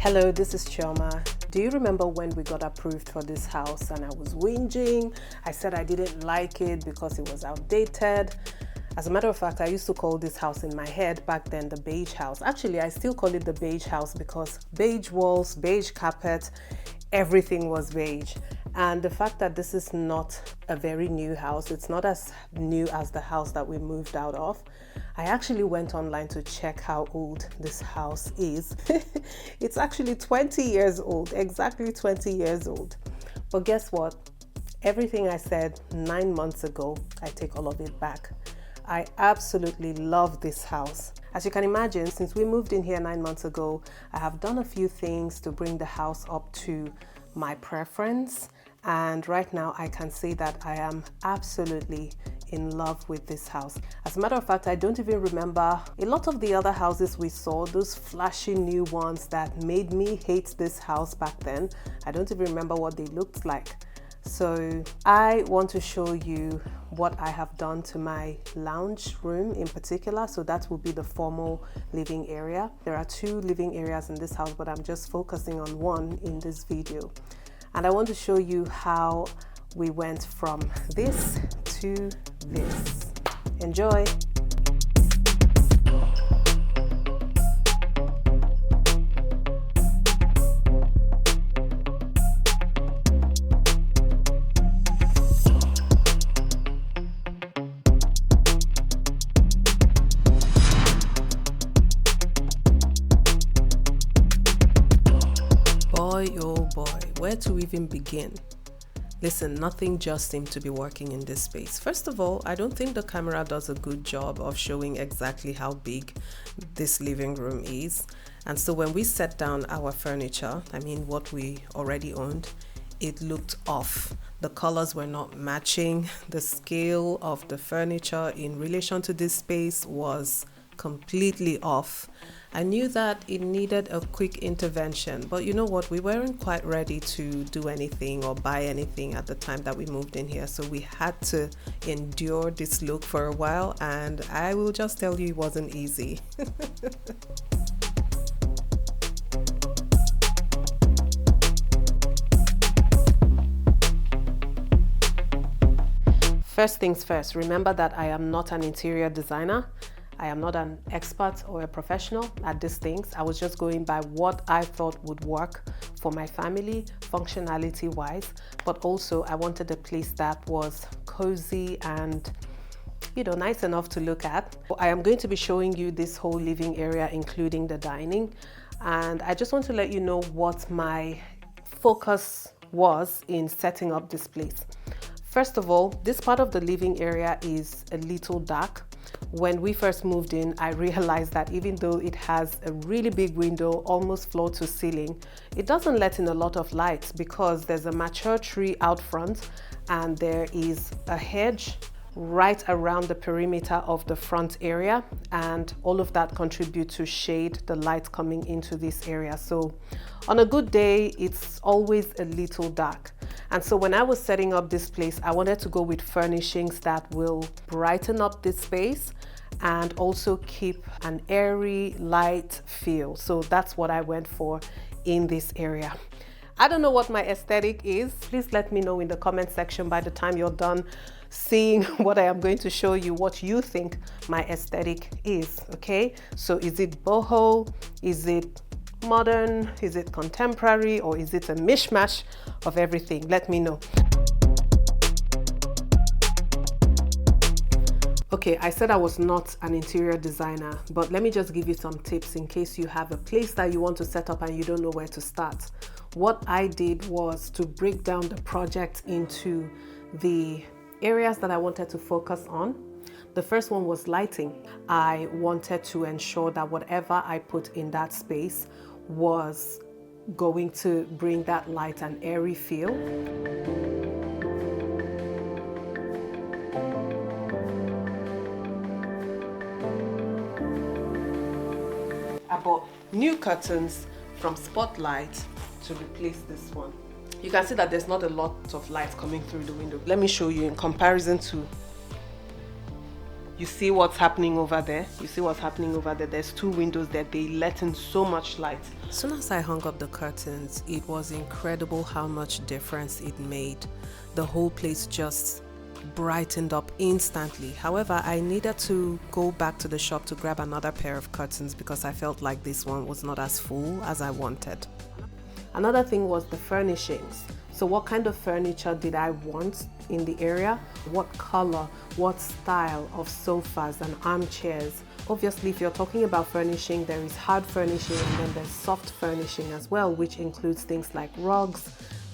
Hello, this is Chioma. Do you remember when we got approved for this house and I was whinging? I said I didn't like it because it was outdated. As a matter of fact, I used to call this house in my head back then the beige house. Actually, I still call it the beige house because beige walls, beige carpet, everything was beige. And the fact that this is not a very new house, it's not as new as the house that we moved out of. I actually went online to check how old this house is. It's actually 20 years old, exactly 20 years old. But guess what? Everything I said 9 months ago, I take all of it back. I absolutely love this house. As you can imagine, since we moved in here 9 months ago, I have done a few things to bring the house up to my preference. And right now I can say that I am absolutely in love with this house. As a matter of fact, I don't even remember a lot of the other houses we saw, those flashy new ones that made me hate this house back then. I don't even remember what they looked like. So I want to show you what I have done to my lounge room in particular. So that will be the formal living area. There are 2 living areas in this house, but I'm just focusing on one in this video. And I want to show you how we went from this to this. Enjoy! Boy, oh boy, where to even begin? Listen, nothing just seemed to be working in this space. First of all, I don't think the camera does a good job of showing exactly how big this living room is. And so when we set down our furniture, I mean what we already owned, it looked off. The colors were not matching. The scale of the furniture in relation to this space was completely off. I knew that it needed a quick intervention, but you know what? We weren't quite ready to do anything or buy anything at the time that we moved in here. So we had to endure this look for a while, and I will just tell you it wasn't easy. First things first, remember that I am not an interior designer. I am not an expert or a professional at these things. I was just going by what I thought would work for my family, functionality wise, but also I wanted a place that was cozy and, you know, nice enough to look at. I am going to be showing you this whole living area, including the dining. And I just want to let you know what my focus was in setting up this place. First of all, this part of the living area is a little dark. When we first moved in, I realized that even though it has a really big window, almost floor to ceiling, it doesn't let in a lot of light because there's a mature tree out front and there is a hedge right around the perimeter of the front area, and all of that contributes to shade the light coming into this area. So on a good day, it's always a little dark. And so when I was setting up this place, I wanted to go with furnishings that will brighten up this space and also keep an airy, light feel. So that's what I went for in this area. I don't know what my aesthetic is. Please let me know in the comment section by the time you're done seeing what I am going to show you, what you think my aesthetic is, okay? So is it boho? Is it modern? Is it contemporary? Or is it a mishmash of everything? Let me know. Okay, I said I was not an interior designer, but let me just give you some tips in case you have a place that you want to set up and you don't know where to start. What I did was to break down the project into the areas that I wanted to focus on. The first one was lighting. I wanted to ensure that whatever I put in that space was going to bring that light and airy feel. I bought new curtains from Spotlight to replace this one. You can see that there's not a lot of light coming through the window. Let me show you in comparison to You see what's happening over there? You see what's happening over there? There's two windows there. They let in so much light. As soon as I hung up the curtains, it was incredible how much difference it made. The whole place just brightened up instantly. However, I needed to go back to the shop to grab another pair of curtains because I felt like this one was not as full as I wanted. Another thing was the furnishings. So what kind of furniture did I want in the area? What color, what style of sofas and armchairs? Obviously, if you're talking about furnishing, there is hard furnishing and then there's soft furnishing as well, which includes things like rugs,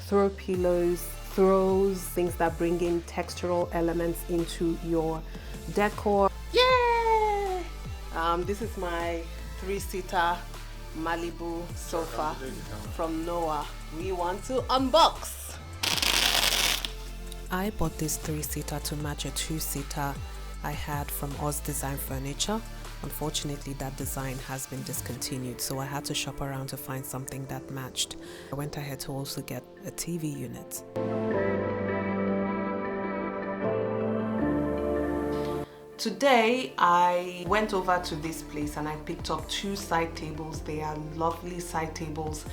throw pillows, throws, things that bring in textural elements into your decor. Yay! This is my 3-seater Malibu sofa from Noah. We want to unbox. I bought this 3-seater to match a 2-seater I had from Oz Design Furniture. Unfortunately, that design has been discontinued, so I had to shop around to find something that matched. I went ahead to also get a TV unit. Today I went over to this place and I picked up 2 side tables. They are lovely side tables,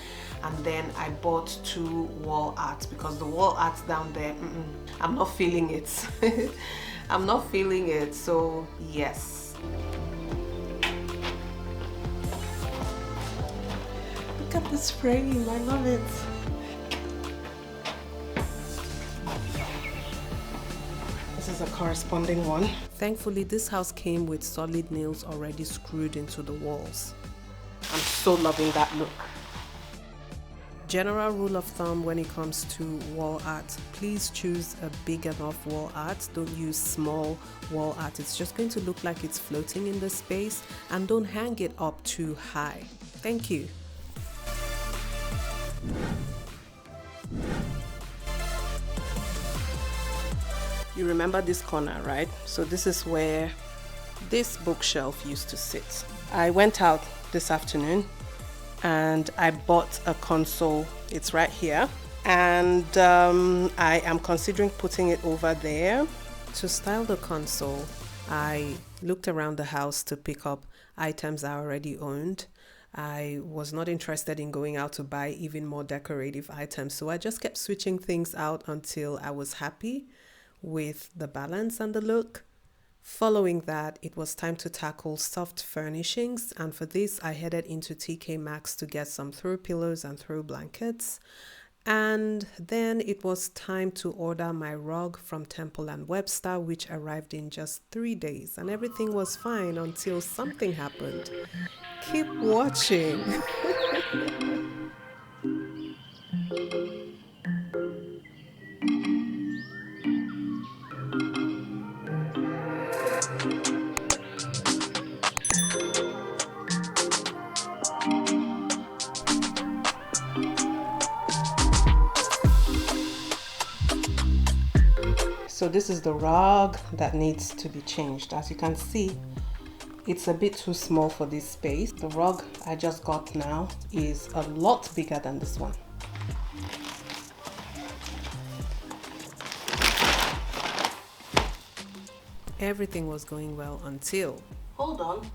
and then I bought 2 wall arts because the wall arts down there, I'm not feeling it. I'm not feeling it, so yes. Look at this frame, I love it. This is a corresponding one. Thankfully, this house came with solid nails already screwed into the walls. I'm so loving that look. General rule of thumb when it comes to wall art, please choose a big enough wall art. Don't use small wall art. It's just going to look like it's floating in the space, and don't hang it up too high. Thank you. You remember this corner, right? So this is where this bookshelf used to sit. I went out this afternoon and I bought a console. It's right here. And I am considering putting it over there. To style the console, I looked around the house to pick up items I already owned. I was not interested in going out to buy even more decorative items, so I just kept switching things out until I was happy with the balance and the look. Following that, it was time to tackle soft furnishings, and for this I headed into TK Maxx to get some throw pillows and throw blankets. And then it was time to order my rug from Temple & Webster, which arrived in just 3 days, and everything was fine until something happened. Keep watching. So this is the rug that needs to be changed. As you can see, it's a bit too small for this space. The rug I just got now is a lot bigger than this one. Everything was going well until... Hold on.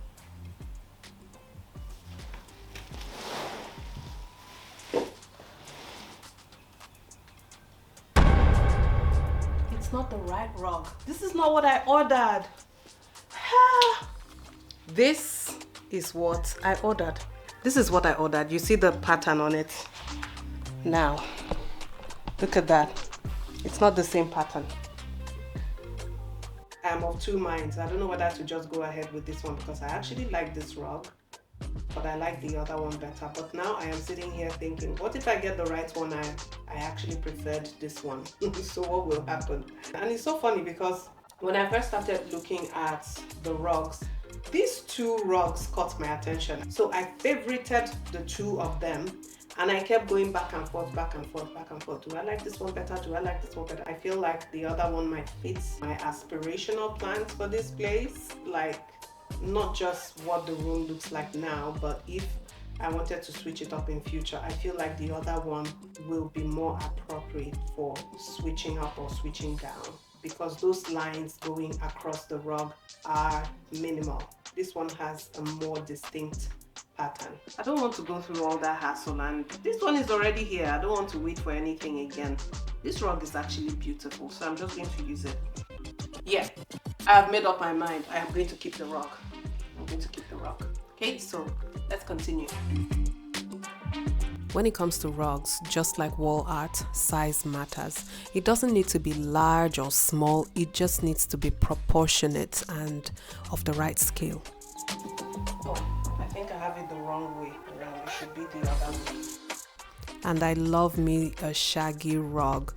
It's not the right rug. This is not what I ordered. This is what I ordered. This is what I ordered. You see the pattern on it. Now, look at that. It's not the same pattern. I'm of 2 minds. I don't know whether to just go ahead with this one because I actually like this rug, but I like the other one better. But now I am sitting here thinking, what if I get the right one? I actually preferred this one. So what will happen? And it's so funny because when I first started looking at the rugs, these 2 rugs caught my attention. So I favorited the 2 of them, and I kept going back and forth, back and forth, back and forth. Do I like this one better? Do I like this one better? I feel like the other one might fit my aspirational plans for this place. Like, not just what the room looks like now, but if I wanted to switch it up in future, I feel like the other one will be more appropriate for switching up or switching down. because those lines going across the rug are minimal. This one has a more distinct pattern. I don't want to go through all that hassle, and this one is already here. I don't want to wait for anything again. This rug is actually beautiful, so I'm just going to use it. Yeah, I have made up my mind. I am going to keep the rug. I'm going to keep the rug. Okay, so let's continue. When it comes to rugs, just like wall art, size matters. It doesn't need to be large or small, it just needs to be proportionate and of the right scale. Oh, I think I have it the wrong way around. It should be the other way. And I love me a shaggy rug.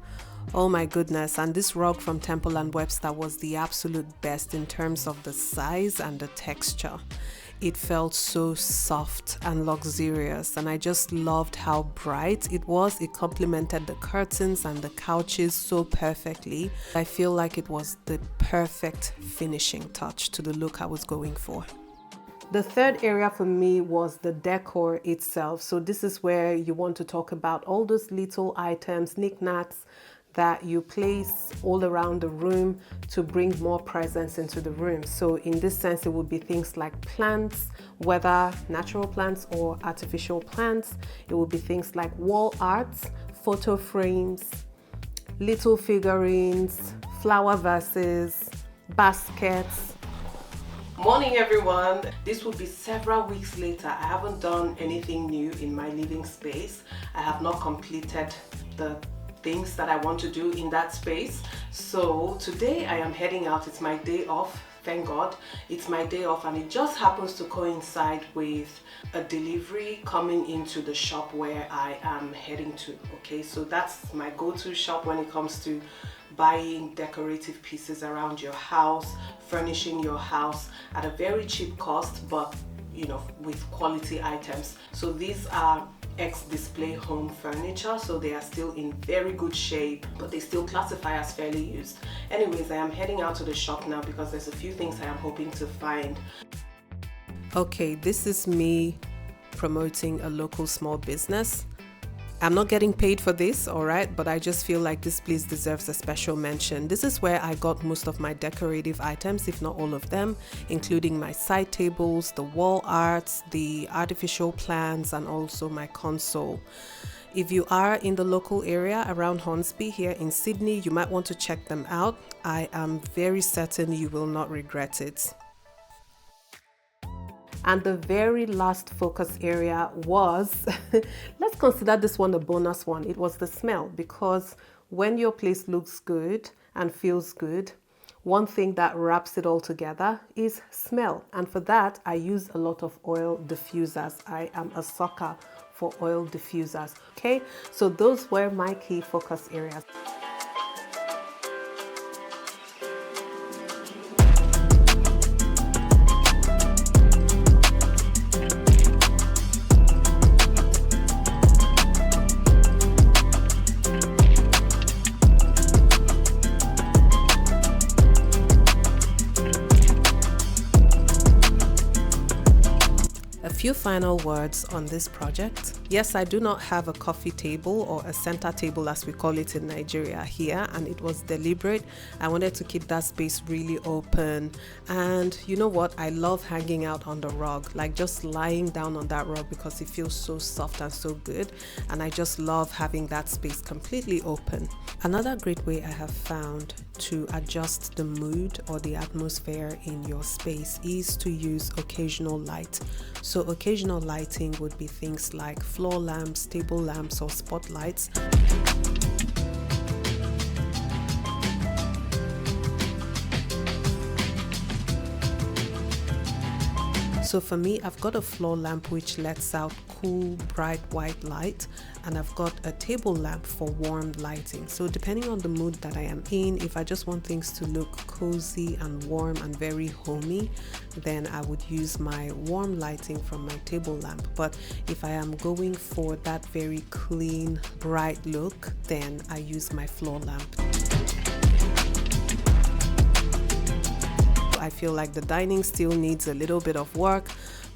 Oh my goodness, and this rug from Temple & Webster was the absolute best in terms of the size and the texture. It felt so soft and luxurious, and I just loved how bright it was. It complemented the curtains and the couches so perfectly. I feel like it was the perfect finishing touch to the look I was going for. The third area for me was the decor itself. So this is where you want to talk about all those little items, knickknacks, that you place all around the room to bring more presence into the room. So in this sense, it would be things like plants, whether natural plants or artificial plants. It would be things like wall arts, photo frames, little figurines, flower vases, baskets. Morning everyone. This will be several weeks later. I haven't done anything new in my living space. I have not completed the things that I want to do in that space. So today I am heading out. It's my day off. Thank God it's my day off, and it just happens to coincide with a delivery coming into the shop where I am heading to. Okay, so that's my go-to shop when it comes to buying decorative pieces around your house, furnishing your house at a very cheap cost, but you know, with quality items. So these are ex-display home furniture, so they are still in very good shape, but they still classify as fairly used. Anyways, I am heading out to the shop now because there's a few things I am hoping to find. Okay, this is me promoting a local small business. I'm not getting paid for this, all right, but I just feel like this place deserves a special mention. This is where I got most of my decorative items, if not all of them, including my side tables, the wall arts, the artificial plants, and also my console. If you are in the local area around Hornsby here in Sydney, you might want to check them out. I am very certain you will not regret it. And the very last focus area was, let's consider this one a bonus one. It was the smell, because when your place looks good and feels good, one thing that wraps it all together is smell. And for that, I use a lot of oil diffusers. I am a sucker for oil diffusers. Okay, so those were my key focus areas. Few final words on this project. Yes, I do not have a coffee table or a center table as we call it in Nigeria here, and it was deliberate. I wanted to keep that space really open, and you know what, I love hanging out on the rug, like just lying down on that rug because it feels so soft and so good, and I just love having that space completely open. Another great way I have found to adjust the mood or the atmosphere in your space is to use occasional light. So occasional lighting would be things like floor lamps, table lamps, or spotlights. So for me, I've got a floor lamp which lets out cool, bright white light, and I've got a table lamp for warm lighting. So depending on the mood that I am in, if I just want things to look cozy and warm and very homey, then I would use my warm lighting from my table lamp. But if I am going for that very clean, bright look, then I use my floor lamp. I feel like the dining still needs a little bit of work,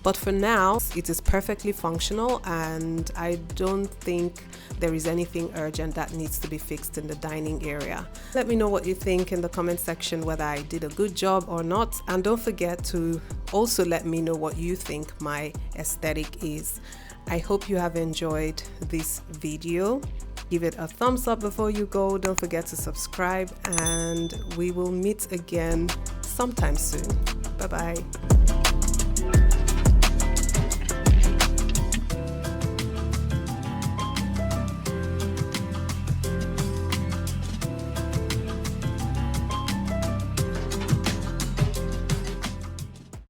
But for now, it is perfectly functional, and I don't think there is anything urgent that needs to be fixed in the dining area. Let me know what you think in the comment section, whether I did a good job or not. And don't forget to also let me know what you think my aesthetic is. I hope you have enjoyed this video. Give it a thumbs up before you go. Don't forget to subscribe, and we will meet again sometime soon. Bye bye.